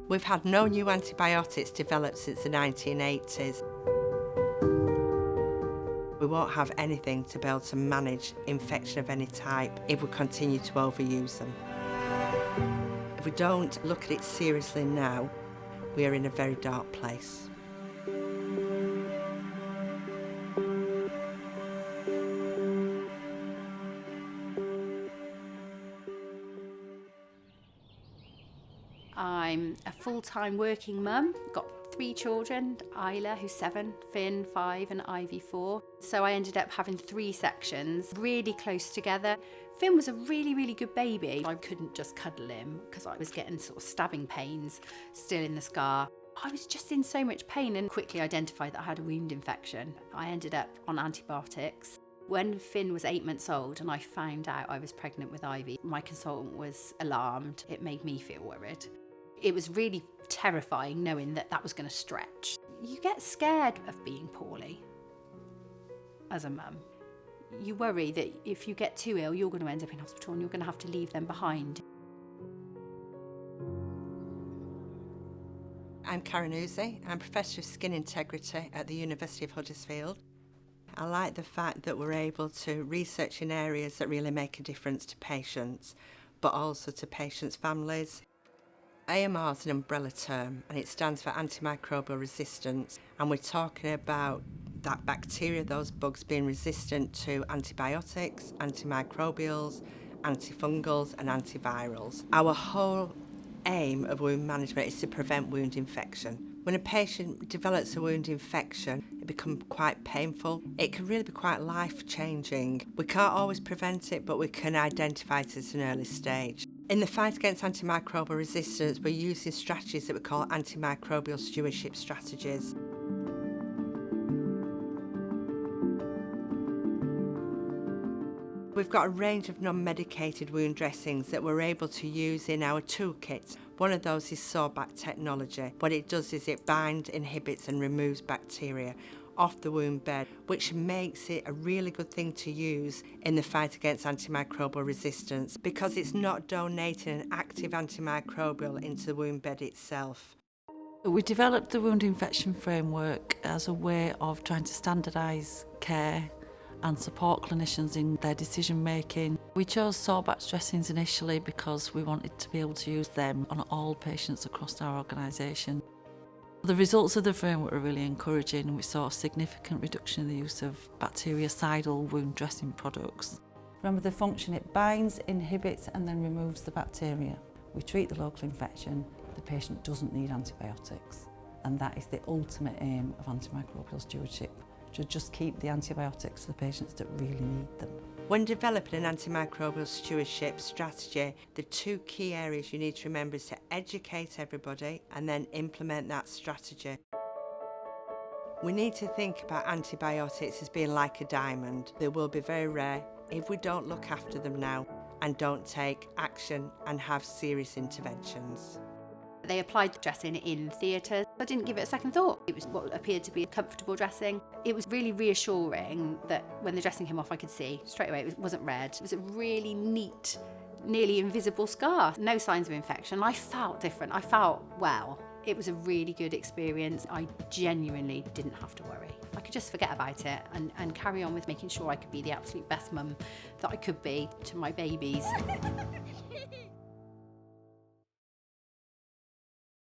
We've had no new antibiotics developed since the 1980s. We won't have anything to be able to manage infection of any type if we continue to overuse them. If we don't look at it seriously now, we are in a very dark place. I'm a full-time working mum, got 3 children, Isla, who's 7, Finn, 5, and Ivy, 4. So I ended up having 3 sections, really close together. Finn was a really, really good baby. I couldn't just cuddle him because I was getting sort of stabbing pains still in the scar. I was just in so much pain and quickly identified that I had a wound infection. I ended up on antibiotics. When Finn was 8 months old and I found out I was pregnant with Ivy, my consultant was alarmed. It made me feel worried. It was really terrifying knowing that that was going to stretch. You get scared of being poorly as a mum. You worry that if you get too ill, you're going to end up in hospital and you're going to have to leave them behind. I'm Karen Uzi. I'm Professor of Skin Integrity at the University of Huddersfield. I like the fact that we're able to research in areas that really make a difference to patients, but also to patients' families. AMR is an umbrella term and it stands for antimicrobial resistance, and we're talking about that bacteria, those bugs being resistant to antibiotics, antimicrobials, antifungals and antivirals. Our whole aim of wound management is to prevent wound infection. When a patient develops a wound infection, it becomes quite painful. It can really be quite life-changing. We can't always prevent it, but we can identify it at an early stage. In the fight against antimicrobial resistance, we're using strategies that we call antimicrobial stewardship strategies. We've got a range of non-medicated wound dressings that we're able to use in our toolkit. One of those is Sorbact Technology. What it does is it binds, inhibits and removes bacteria off the wound bed, which makes it a really good thing to use in the fight against antimicrobial resistance because it's not donating an active antimicrobial into the wound bed itself. We developed the wound infection framework as a way of trying to standardise care and support clinicians in their decision making. We chose Sorbact dressings initially because we wanted to be able to use them on all patients across our organisation. The results of the framework were really encouraging. We saw a significant reduction in the use of bactericidal wound dressing products. Remember the function, it binds, inhibits and then removes the bacteria. We treat the local infection, the patient doesn't need antibiotics, and that is the ultimate aim of antimicrobial stewardship, to just keep the antibiotics to the patients that really need them. When developing an antimicrobial stewardship strategy, the 2 key areas you need to remember is to educate everybody and then implement that strategy. We need to think about antibiotics as being like a diamond. They will be very rare if we don't look after them now and don't take action and have serious interventions. They applied the dressing in theatre. I didn't give it a second thought. It was what appeared to be a comfortable dressing. It was really reassuring that when the dressing came off, I could see straight away it wasn't red. It was a really neat, nearly invisible scar. No signs of infection. I felt different. I felt well. It was a really good experience. I genuinely didn't have to worry. I could just forget about it and carry on with making sure I could be the absolute best mum that I could be to my babies.